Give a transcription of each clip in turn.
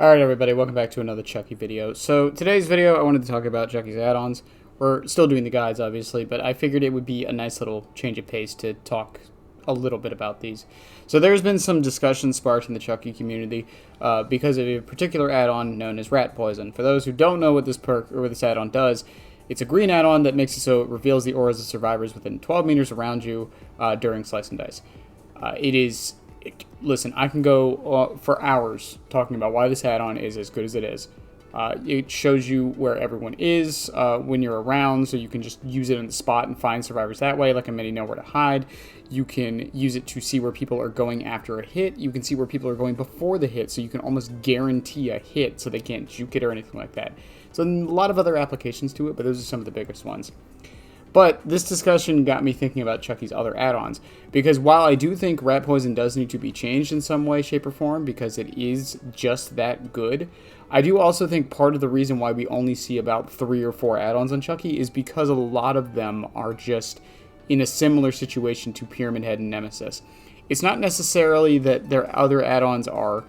Alright everybody, welcome back to another Chucky video. So today's video I wanted to talk about Chucky's add-ons. We're still doing the guides obviously, but I figured it would be a nice little change of pace to talk a little bit about these. So there's been some discussion sparked in the Chucky community because of a particular add-on known as rat poison. For those who don't know what this perk or what this add-on does, it's a green add-on that makes it so it reveals the auras of survivors within 12 meters around you during Slice and Dice. Listen, I can go for hours talking about why this add-on is as good as it is. It shows you where everyone is when you're around, so you can just use it on the spot and find survivors that way, like a mini know where to hide. You can use it to see where people are going after a hit. You can see where people are going before the hit, so you can almost guarantee a hit so they can't juke it or anything like that. So a lot of other applications to it, but those are some of the biggest ones. But this discussion got me thinking about Chucky's other add-ons, because while I do think rat poison does need to be changed in some way, shape, or form, because it is just that good, I do also think part of the reason why we only see about 3 or 4 add-ons on Chucky is because a lot of them are just in a similar situation to Pyramid Head and Nemesis. It's not necessarily that their other add-ons are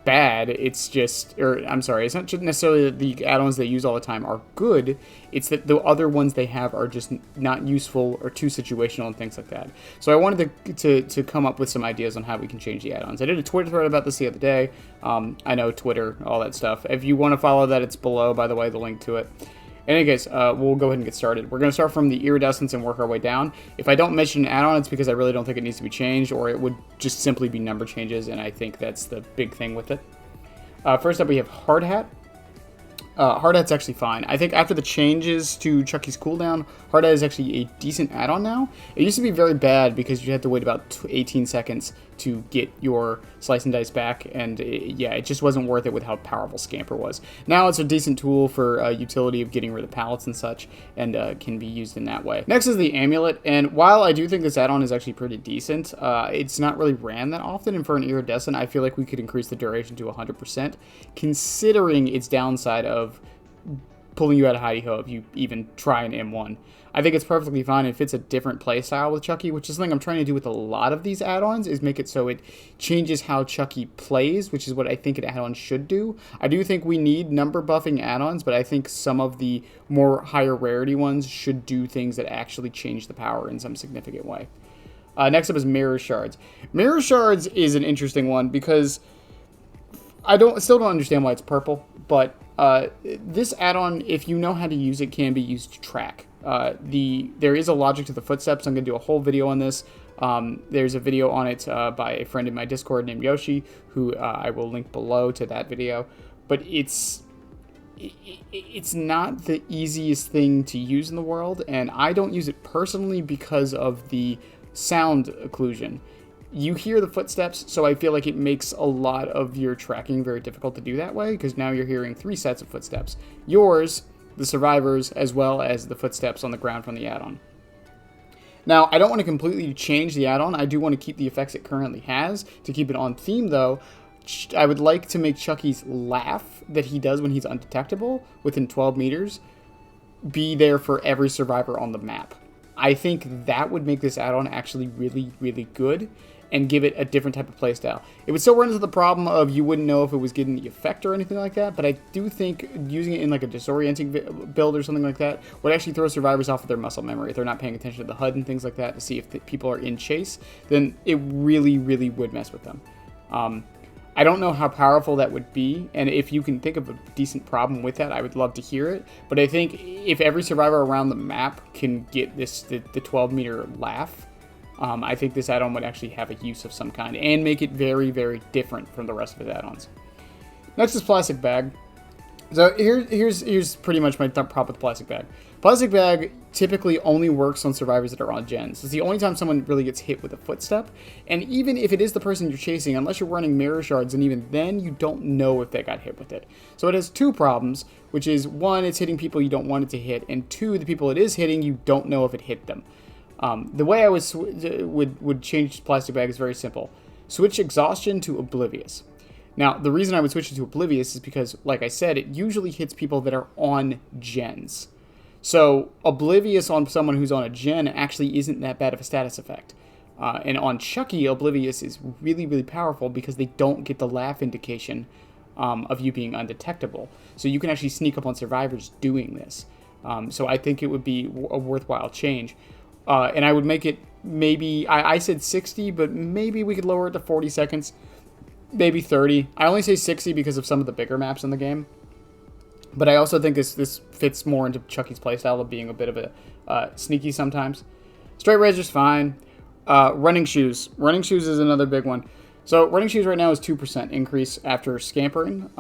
bad, it's just, it's not necessarily that the add-ons they use all the time are good, it's that the other ones they have are just not useful or too situational and things like that. So I wanted to come up with some ideas on how we can change the add-ons. I did a Twitter thread about this the other day. I know Twitter, all that stuff. If you want to follow that, it's below, by the way, the link to it. In any case, we'll go ahead and get started. We're going to start from the iridescence and work our way down. If I don't mention an add-on, it's because I really don't think it needs to be changed, or it would just simply be number changes, and I think that's the big thing with it. First up, we have Hard Hat. Hard Hat's actually fine. I think after the changes to Chucky's cooldown, Hard Hat is actually a decent add-on now. It used to be very bad because you had to wait about 18 seconds to get your Slice and Dice back, and it just wasn't worth it with how powerful Scamper was. Now it's a decent tool for utility of getting rid of pallets and such, and can be used in that way. Next is the Amulet, and while I do think this add-on is actually pretty decent, it's not really ran that often, and for an iridescent, I feel like we could increase the duration to 100%, considering its downside of pulling you out of hidey-ho if you even try an M1. I think it's perfectly fine. It fits a different playstyle with Chucky, which is something I'm trying to do with a lot of these add-ons, is make it so it changes how Chucky plays, which is what I think an add-on should do. I do think we need number buffing add-ons, but I think some of the more higher rarity ones should do things that actually change the power in some significant way. Next up is Mirror Shards. Mirror Shards is an interesting one because I still don't understand why it's purple, but this add-on, if you know how to use it, can be used to track. There is a logic to the footsteps. I'm going to do a whole video on this. There's a video on it by a friend in my Discord named Yoshi, who I will link below to that video. But it's not the easiest thing to use in the world, and I don't use it personally because of the sound occlusion. You hear the footsteps, so I feel like it makes a lot of your tracking very difficult to do that way, because now you're hearing 3 sets of footsteps. Yours, the survivors, as well as the footsteps on the ground from the add-on. Now, I don't want to completely change the add-on. I do want to keep the effects it currently has. To keep it on theme, though, I would like to make Chucky's laugh that he does when he's undetectable within 12 meters be there for every survivor on the map. I think that would make this add-on actually really, really good and give it a different type of playstyle. It would still run into the problem of you wouldn't know if it was getting the effect or anything like that, but I do think using it in like a disorienting build or something like that would actually throw survivors off of their muscle memory. If they're not paying attention to the HUD and things like that to see if people are in chase, then it really, really would mess with them. I don't know how powerful that would be, and if you can think of a decent problem with that, I would love to hear it. But I think if every survivor around the map can get the 12-meter laugh, I think this add-on would actually have a use of some kind and make it very, very different from the rest of his add-ons. Next is Plastic Bag. So here's pretty much my problem with Plastic Bag. Plastic Bag typically only works on survivors that are on gens. It's the only time someone really gets hit with a footstep, and even if it is the person you're chasing, unless you're running Mirror Shards, and even then you don't know if they got hit with it. So it has 2 problems, which is 1, it's hitting people you don't want it to hit, and 2, the people it is hitting, you don't know if it hit them. The way I would change Plastic Bag is very simple. Switch Exhaustion to Oblivious. Now, the reason I would switch it to Oblivious is because, like I said, it usually hits people that are on gens. So, Oblivious on someone who's on a gen actually isn't that bad of a status effect. And on Chucky, Oblivious is really, really powerful because they don't get the laugh indication of you being undetectable. So you can actually sneak up on survivors doing this. So I think it would be a worthwhile change. And I would make it maybe, I said 60, but maybe we could lower it to 40 seconds, maybe 30. I only say 60 because of some of the bigger maps in the game. But I also think this fits more into Chucky's playstyle of being a bit of a sneaky sometimes. Straight razor's fine. Running shoes. Running shoes is another big one. So running shoes right now is 2% increase after scampering.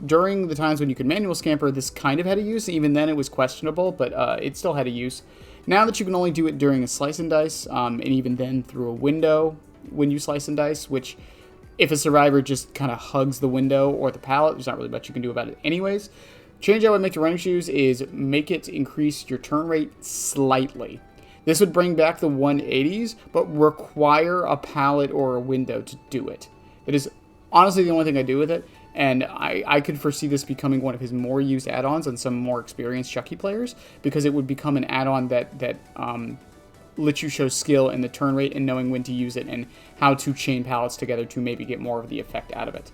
During the times when you could manual scamper, this kind of had a use. Even then it was questionable, but it still had a use. Now that you can only do it during a slice and dice, and even then through a window when you slice and dice, which if a survivor just kind of hugs the window or the pallet, there's not really much you can do about it anyways. Change I would make to running shoes is make it increase your turn rate slightly. This would bring back the 180s, but require a pallet or a window to do it. It is honestly the only thing I do with it, and I could foresee this becoming one of his more used add-ons on some more experienced Chucky players, because it would become an add-on that lets you show skill in the turn rate and knowing when to use it and how to chain pallets together to maybe get more of the effect out of it.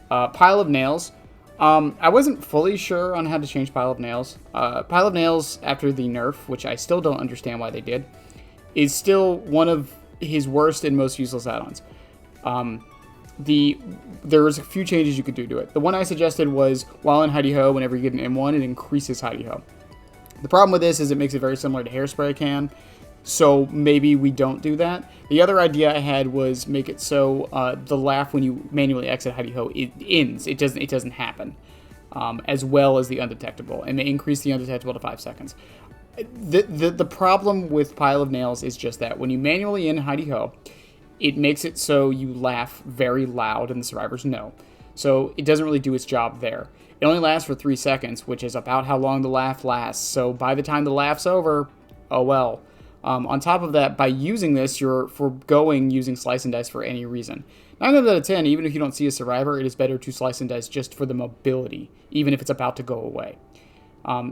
Pile of nails. I wasn't fully sure on how to change Pile of Nails. Pile of Nails, after the nerf, which I still don't understand why they did, is still one of his worst and most useless add-ons. There was a few changes you could do to it. The one I suggested was, while in Hidey Ho, whenever you get an M1, it increases Hidey Ho. The problem with this is it makes it very similar to Hairspray can, so maybe we don't do that. The other idea I had was make it so the laugh when you manually exit Hidey Ho, it ends. It doesn't happen, as well as the undetectable, and they increase the undetectable to 5 seconds. The problem with Pile of Nails is just that when you manually end Hidey Ho, it makes it so you laugh very loud and the survivors know. So it doesn't really do its job there. It only lasts for 3 seconds, which is about how long the laugh lasts. So by the time the laugh's over, oh well. On top of that, by using this, you're foregoing using slice and dice for any reason. 9 out of 10, even if you don't see a survivor, it is better to slice and dice just for the mobility, even if it's about to go away.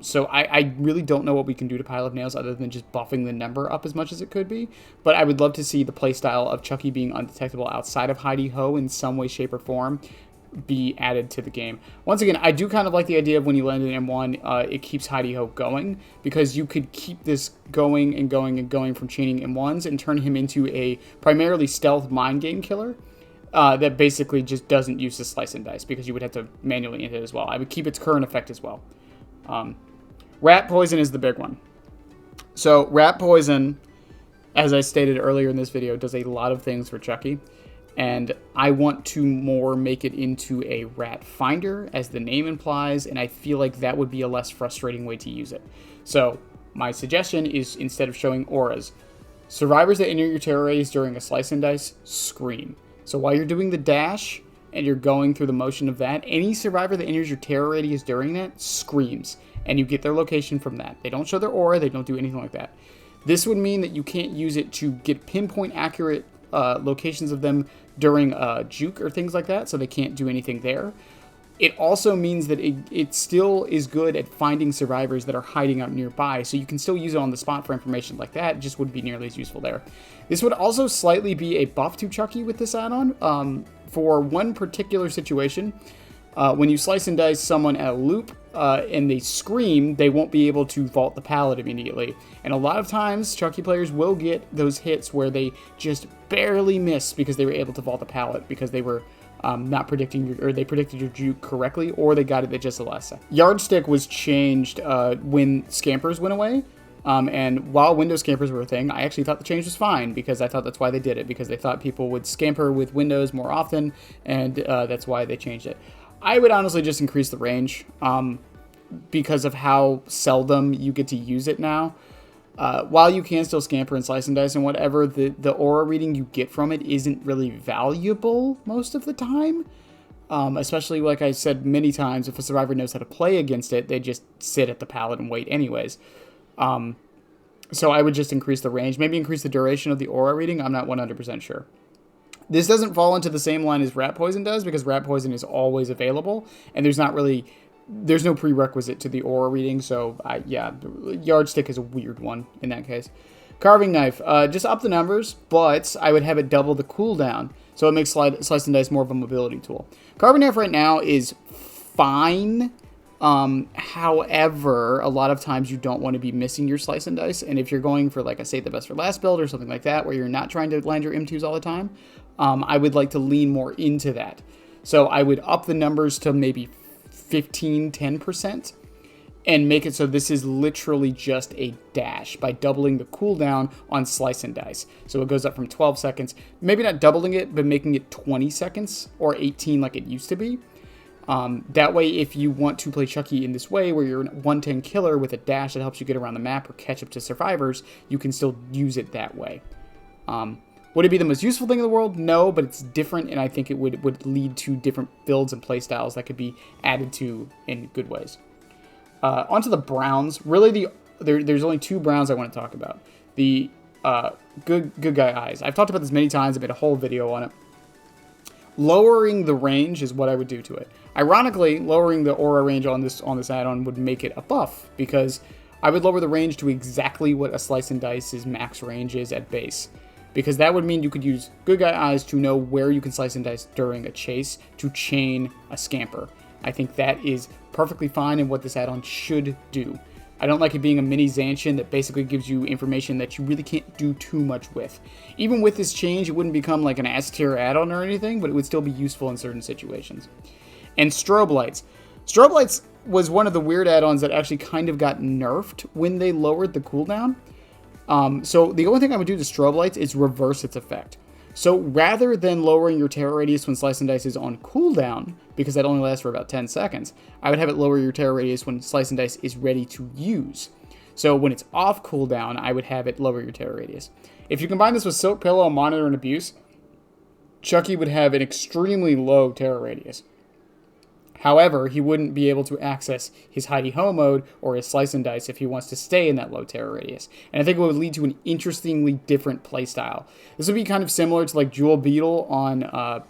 So I really don't know what we can do to Pile of Nails other than just buffing the number up as much as it could be. But I would love to see the playstyle of Chucky being undetectable outside of Hidey Ho in some way, shape, or form be added to the game. Once again, I do kind of like the idea of when you land an M1, it keeps Hidey Ho going, because you could keep this going and going and going from chaining M1s and turn him into a primarily stealth mind game killer that basically just doesn't use the slice and dice, because you would have to manually end it as well. I would keep its current effect as well. Rat poison is the big one. So rat poison, as I stated earlier in this video, does a lot of things for Chucky. And I want to more make it into a rat finder, as the name implies, and I feel like that would be a less frustrating way to use it. So my suggestion is, instead of showing auras, survivors that enter your terror radius during a slice and dice scream. So while you're doing the dash and you're going through the motion of that, any survivor that enters your terror radius during that screams, and you get their location from that. They don't show their aura, they don't do anything like that. This would mean that you can't use it to get pinpoint accurate locations of them during juke or things like that, so they can't do anything there. It also means that it still is good at finding survivors that are hiding out nearby, so you can still use it on the spot for information like that. It just wouldn't be nearly as useful there. This would also slightly be a buff to Chucky with this add-on. For one particular situation, when you slice and dice someone at a loop and they scream, they won't be able to vault the pallet immediately. And a lot of times, Chucky players will get those hits where they just barely miss because they were able to vault the pallet because they were not predicting or they predicted your juke correctly, or they got it at just the last second. Yardstick was changed when scampers went away. And while window scampers were a thing, I actually thought the change was fine, because I thought that's why they did it, because they thought people would scamper with windows more often, and that's why they changed it. I would honestly just increase the range because of how seldom you get to use it now. While you can still scamper and slice and dice and whatever, the aura reading you get from it isn't really valuable most of the time. Especially, like I said many times, if a survivor knows how to play against it, they just sit at the pallet and wait anyways. So I would just increase the range, maybe increase the duration of the aura reading. I'm not 100% sure. This doesn't fall into the same line as rat poison does, because rat poison is always available, and there's no prerequisite to the aura reading. So yeah, yardstick is a weird one in that case. Carving knife, just up the numbers, but I would have it double the cooldown. So it makes slice and dice more of a mobility tool. Carbon Knife right now is fine. However, a lot of times you don't want to be missing your slice and dice. And if you're going for like a save the best for last build or something like that, where you're not trying to land your M2s all the time, I would like to lean more into that. So I would up the numbers to maybe 10% and make it so this is literally just a dash by doubling the cooldown on slice and dice. So it goes up from 12 seconds, maybe not doubling it, but making it 20 seconds or 18 like it used to be. That way, if you want to play Chucky in this way, where you're a 110 killer with a dash that helps you get around the map or catch up to survivors, you can still use it that way. Would it be the most useful thing in the world? No, but it's different, and I think it would lead to different builds and playstyles that could be added to in good ways. Onto the Browns. Really, there's only 2 Browns I want to talk about. The good guy eyes. I've talked about this many times. I made a whole video on it. Lowering the range is what I would do to it. Ironically, lowering the aura range on this add-on would make it a buff, because I would lower the range to exactly what a slice and dice's max range is at base. Because that would mean you could use good guy eyes to know where you can slice and dice during a chase to chain a scamper. I think that is perfectly fine and what this add-on should do. I don't like it being a mini Zancian that basically gives you information that you really can't do too much with. Even with this change, it wouldn't become like an S-tier add-on or anything, but it would still be useful in certain situations. And strobe lights. Strobe lights was one of the weird add-ons that actually kind of got nerfed when they lowered the cooldown. So the only thing I would do to strobe lights is reverse its effect. So rather than lowering your terror radius when slice and dice is on cooldown, because that only lasts for about 10 seconds, I would have it lower your terror radius when slice and dice is ready to use. So when it's off cooldown, I would have it lower your terror radius. If you combine this with Silk Pillow, Monitor, and Abuse, Chucky would have an extremely low terror radius. However, he wouldn't be able to access his hidey ho mode or his slice and dice if he wants to stay in that low terror radius. And I think it would lead to an interestingly different playstyle. This would be kind of similar to like Jewel Beetle on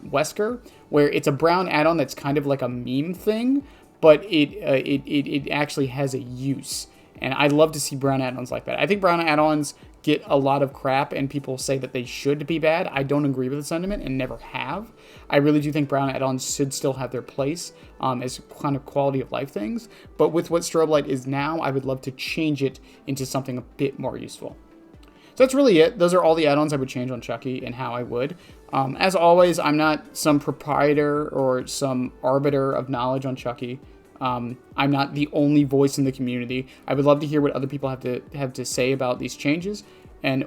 Wesker, where it's a brown add-on that's kind of like a meme thing, but it actually has a use. And I'd love to see brown add-ons like that. I think brown add-ons get a lot of crap, and people say that they should be bad. I don't agree with the sentiment and never have. I really do think brown add-ons should still have their place as kind of quality of life things. But with what strobe light is now, I would love to change it into something a bit more useful. So that's really it. Those are all the add-ons I would change on Chucky and how I would. As always, I'm not some proprietor or some arbiter of knowledge on Chucky. I'm not the only voice in the community. I would love to hear what other people have to say about these changes. And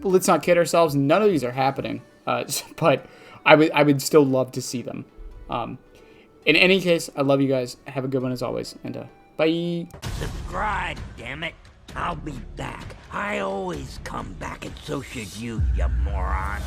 let's not kid ourselves, none of these are happening. But I would still love to see them. In any case, I love you guys. Have a good one as always. And bye. Subscribe, damn it. I'll be back. I always come back, and so should you, you moron.